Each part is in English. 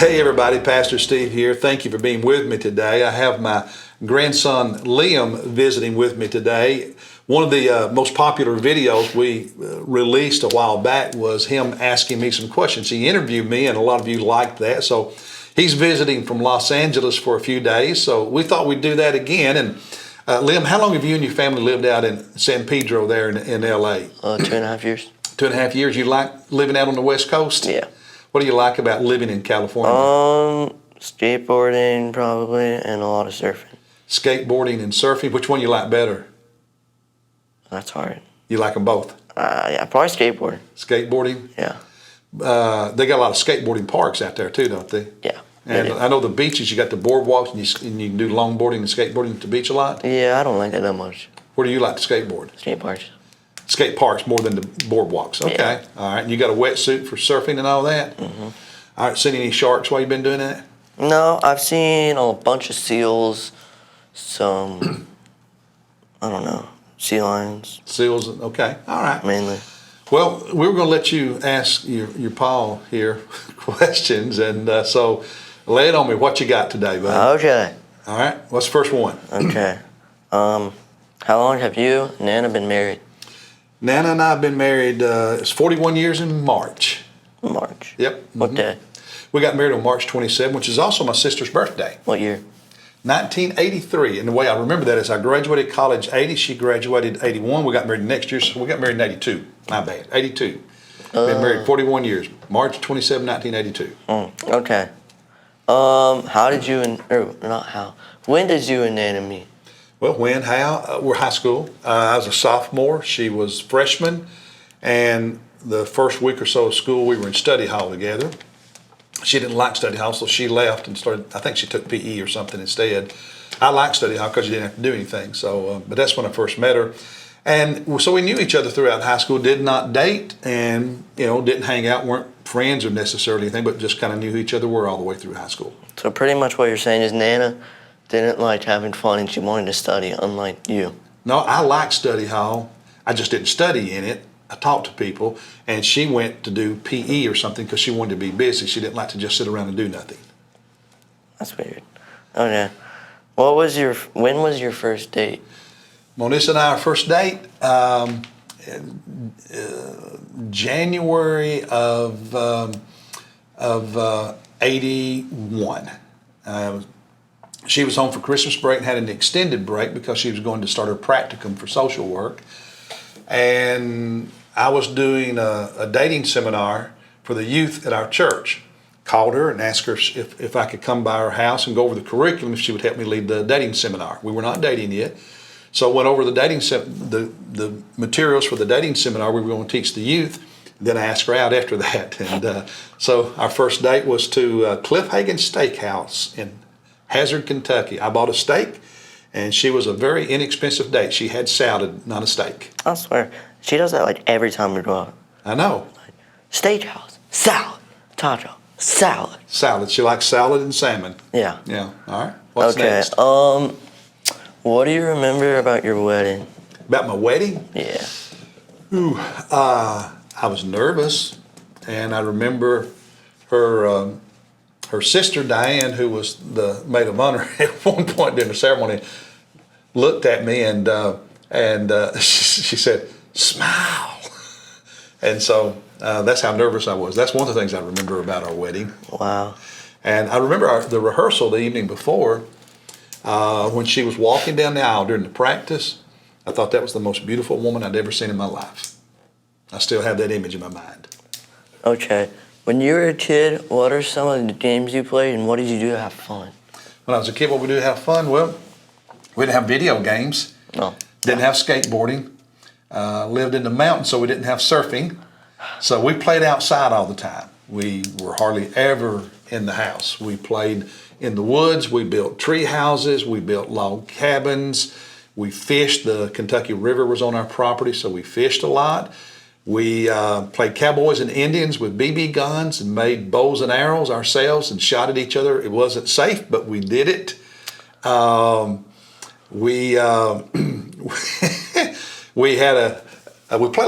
Hey everybody, Pastor Steve here. Thank you for being with me today. I have my grandson Liam visiting with me today. One of the most popular videos we released a while back was him asking me some questions. He interviewed me and a lot of you liked that. So he's visiting from Los Angeles for a few days. So we thought we'd do that again. And Liam, how long have you and your family lived out in San Pedro there in LA? 2.5 years. 2.5 years. You like living out on the West Coast? Yeah. What do you like about living in California? Skateboarding probably, and a lot of surfing. Skateboarding and surfing. Which one you like better? That's hard. You like them both? Yeah, probably skateboarding. Skateboarding? Yeah. They got a lot of skateboarding parks out there too, don't they? Yeah. And I know the beaches, you got the boardwalks, and you can do longboarding and skateboarding at the beach a lot? Yeah, I don't like that much. Where do you like to skateboard? Skate parks. Skate parks more than the boardwalks. Okay. Yeah. All right. And you got a wetsuit for surfing and all that? Mm-hmm. All right. Seen any sharks while you've been doing that? No, I've seen a bunch of seals, some, I don't know, sea lions. Seals. Okay. All right. Mainly. Well, we were going to let you ask your Paul here questions, and so lay it on me. What you got today, bud? Okay. All right. What's the first one? Okay. How long have you and Nana been married? Nana and I have been married, it's 41 years in March. March. Yep. What day? We got married on March 27, which is also my sister's birthday. What year? 1983. And the way I remember that is I graduated college 80, she graduated 81. We got married next year, so we got married in 82. My bad, 82. Been married 41 years. March 27, 1982. Okay. How did you when did you and Nana meet? Well, we're high school. I was a sophomore. She was freshman. And the first week or so of school, we were in study hall together. She didn't like study hall, so she left and started, I think she took PE or something instead. I liked study hall because you didn't have to do anything. So, but that's when I first met her. And so we knew each other throughout high school, did not date and, didn't hang out, weren't friends or necessarily anything, but just kind of knew who each other were all the way through high school. So pretty much what you're saying is Nana didn't like having fun and she wanted to study, unlike you. No, I liked study hall. I just didn't study in it. I talked to people, and she went to do PE or something because she wanted to be busy. She didn't like to just sit around and do nothing. That's weird. Okay. When was your first date? Monissa and I, our first date, January of 81. She was home for Christmas break and had an extended break because she was going to start her practicum for social work. And I was doing a dating seminar for the youth at our church. Called her and asked her if I could come by her house and go over the curriculum, if she would help me lead the dating seminar. We were not dating yet. So I went over the materials for the dating seminar we were going to teach the youth. Then I asked her out after that. And so our first date was to Cliff Hagen Steakhouse in Hazard, Kentucky. I bought a steak, and she was a very inexpensive date. She had salad, not a steak. I swear, she does that like every time we go out. I know. Like, steakhouse, salad, taco, salad. Salad. She likes salad and salmon. Yeah. Yeah. All right. What's okay. next? What do you remember about your wedding? About my wedding? Yeah. Ooh, I was nervous, and I remember her sister Diane, who was the maid of honor at one point during the ceremony, looked at me and she said, "Smile." And so that's how nervous I was. That's one of the things I remember about our wedding. Wow. And I remember the rehearsal the evening before, when she was walking down the aisle during the practice. I thought that was the most beautiful woman I'd ever seen in my life. I still have that image in my mind. Okay. When you were a kid, what are some of the games you played, and what did you do to have fun? When I was a kid, what we do to have fun? Well, we didn't have video games. No. Didn't have skateboarding. Lived in the mountains, so we didn't have surfing. So we played outside all the time. We were hardly ever in the house. We played in the woods. We built tree houses. We built log cabins. We fished. The Kentucky River was on our property, so we fished a lot. We played cowboys and Indians with BB guns and made bows and arrows ourselves and shot at each other. It wasn't safe, but we did it. We played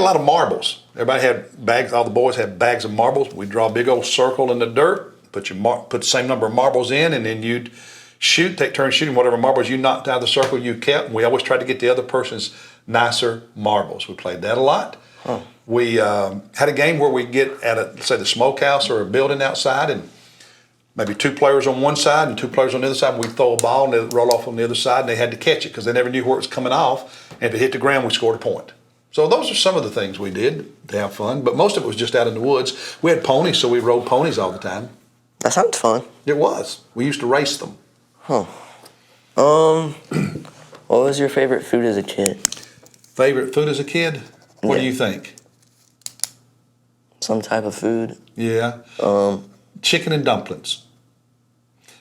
a lot of marbles. Everybody had bags. All the boys had bags of marbles. We'd draw a big old circle in the dirt, put the same number of marbles in, and then you'd take turns shooting whatever marbles you knocked out of the circle you kept. And we always tried to get the other person's nicer marbles. We played that a lot. Huh. We had a game where we'd get at say the smokehouse or a building outside, and maybe 2 players on one side and 2 players on the other side, and we'd throw a ball and it'd roll off on the other side, and they had to catch it because they never knew where it was coming off. And if it hit the ground, we scored a point. So those are some of the things we did to have fun, but most of it was just out in the woods. We had ponies, so we rode ponies all the time. That sounds fun. It was. We used to race them. Huh. What was your favorite food as a kid? Favorite food as a kid? What do you think? Some type of food. Yeah. Chicken and dumplings.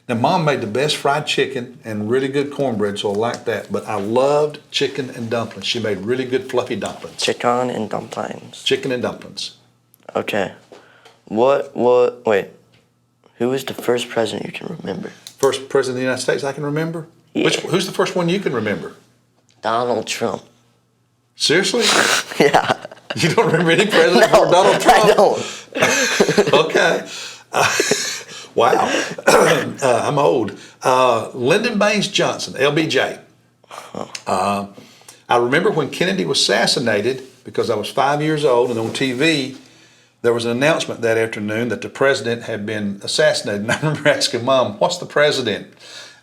Now, Mom made the best fried chicken and really good cornbread, so I liked that. But I loved chicken and dumplings. She made really good fluffy dumplings. Chicken and dumplings. Chicken and dumplings. Okay. Wait. Who was the first president you can remember? First president of the United States I can remember? Yeah. Who's the first one you can remember? Donald Trump. Seriously? Yeah. You don't remember any president before Donald Trump? I don't. Okay. Wow. I'm old. Lyndon Baines Johnson, LBJ. I remember when Kennedy was assassinated, because I was 5 years old, and on TV, there was an announcement that afternoon that the president had been assassinated. And I remember asking Mom, what's the president?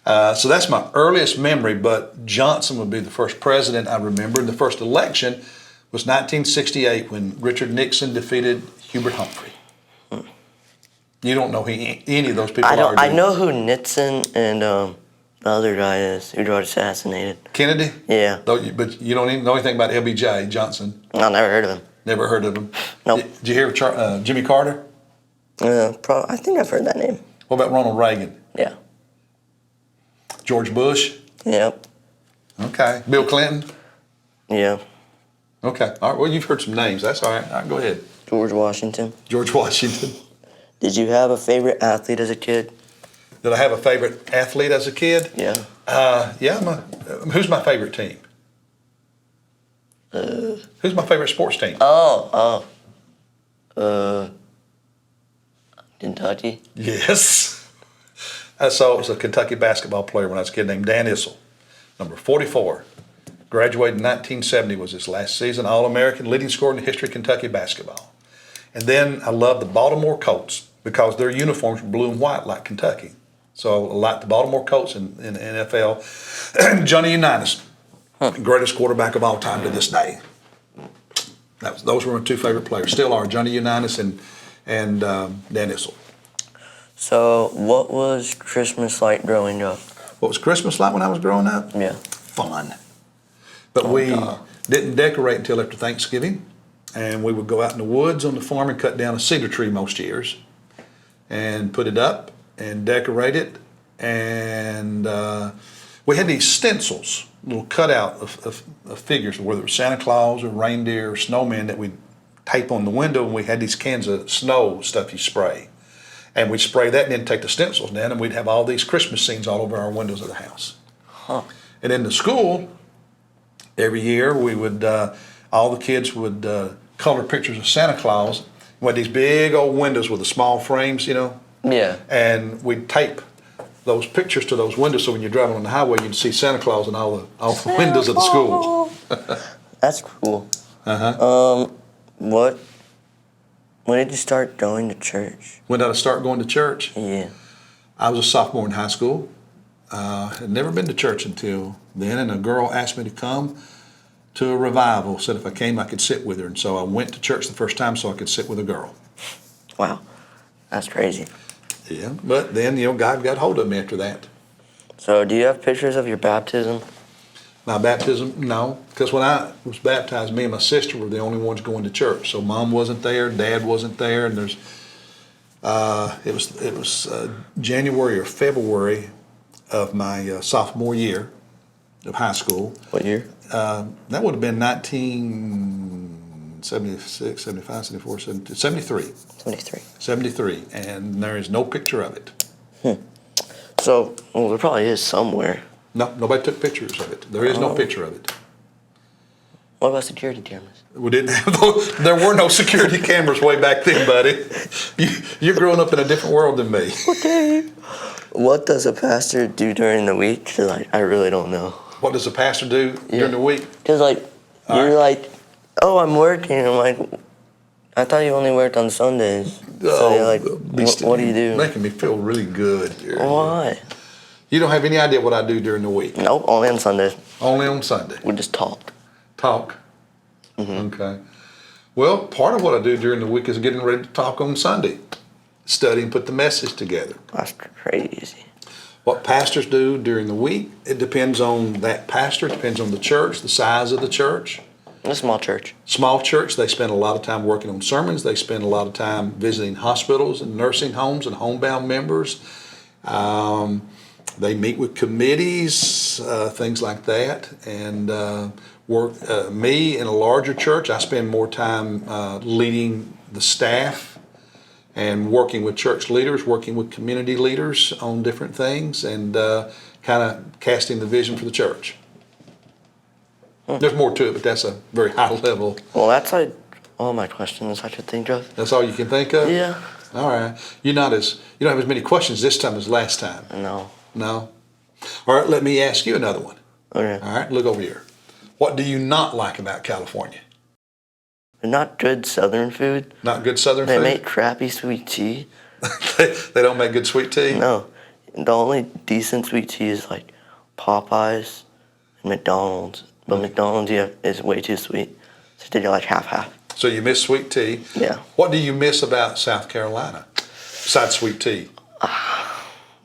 So that's my earliest memory, but Johnson would be the first president I remember. And the first election was 1968 when Richard Nixon defeated Hubert Humphrey. You don't know who any of those people are, do I you? know who Nixon and the other guy is who got assassinated. Kennedy? Yeah. But you don't even know anything about LBJ Johnson? I never heard of him. Never heard of him? Nope. Did you hear of Jimmy Carter? I think I've heard that name. What about Ronald Reagan? Yeah. George Bush? Yep. Okay. Bill Clinton? Yeah. Okay. All right. Well, you've heard some names. That's all right. All right, go ahead. George Washington. George Washington. Did you have a favorite athlete as a kid? Did I have a favorite athlete as a kid? Yeah. Yeah. Who's my favorite team? Who's my favorite sports team? Kentucky. Yes. So it was a Kentucky basketball player when I was a kid named Dan Issel, number 44. Graduated in 1970 was his last season. All-American, leading scorer in the history of Kentucky basketball. And then I love the Baltimore Colts because their uniforms were blue and white like Kentucky. So I like the Baltimore Colts in the NFL. Johnny Unitas, greatest quarterback of all time to this day. Those were my 2 favorite players. Still are, Johnny Unitas and Dan Issel. So, what was Christmas like growing up? What was Christmas like when I was growing up? Yeah. Fun. But we didn't decorate until after Thanksgiving. And we would go out in the woods on the farm and cut down a cedar tree most years and put it up and decorate it. And we had these stencils, little cutout of figures, whether it was Santa Claus or reindeer or snowmen, that we'd tape on the window. And we had these cans of snow stuff you spray. And we'd spray that and then take the stencils down, and we'd have all these Christmas scenes all over our windows of the house. Huh. And in the school, every year we would, all the kids would color pictures of Santa Claus. We had these big old windows with the small frames, you know. Yeah. And we'd tape those pictures to those windows, so when you're driving on the highway, you'd see Santa Claus in all the windows of the school. That's cool. When did you start going to church? When did I start going to church? Yeah. I was a sophomore in high school. Had never been to church until then, and a girl asked me to come to a revival, said if I came I could sit with her, and so I went to church the first time so I could sit with a girl. Wow, that's crazy. Yeah, but then, God got hold of me after that. So do you have pictures of your baptism? My baptism, no, because when I was baptized, me and my sister were the only ones going to church. So Mom wasn't there, Dad wasn't there, and it was January or February of my sophomore year of high school. What year? That would have been 1976, 75, 74, 73. 73, and there is no picture of it. So, there probably is somewhere. No, nobody took pictures of it. There is no picture of it. What about security cameras? We didn't have those. There were no security cameras way back then, buddy. You're growing up in a different world than me. Okay. What does a pastor do during the week? 'Cause I really don't know. What does a pastor do during the week? Because you're right. like, oh, I'm working. I'm like, I thought you only worked on Sundays. So you're like, what do you do? Making me feel really good here. Why? You don't have any idea what I do during the week? Nope, only on Sundays. Only on Sunday. We just talk. Talk? Okay. Well, part of what I do during the week is getting ready to talk on Sunday. Study and put the message together. That's crazy. What pastors do during the week, it depends on that pastor, it depends on the church, the size of the church. A small church. Small church, they spend a lot of time working on sermons. They spend a lot of time visiting hospitals and nursing homes and homebound members. They meet with committees, things like that. And me in a larger church, I spend more time leading the staff and working with church leaders, working with community leaders on different things, and kind of casting the vision for the church. There's more to it, but that's a very high level. Well, that's like all my questions I could think of. That's all you can think of? Yeah. All right. You don't have as many questions this time as last time. No. No? All right, let me ask you another one. Okay. All right, look over here. What do you not like about California? They're not good Southern food. Not good Southern They food? make crappy sweet tea. They don't make good sweet tea? No. The only decent sweet tea is like Popeyes and McDonald's. But McDonald's is way too sweet. So they do like half-half. So you miss sweet tea. Yeah. What do you miss about South Carolina besides sweet tea?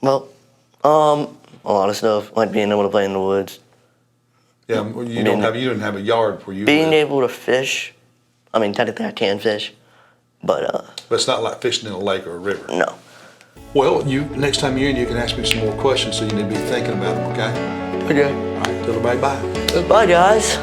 Well, a lot of stuff, like being able to play in the woods. Yeah, you didn't have a yard where you Being live. able to fish. I mean, technically I can fish, but But it's not like fishing in a lake or a river. no. Well, next time you're in, you can ask me some more questions, so you need to be thinking about them, okay? Okay. All right, tell everybody bye. Bye, guys.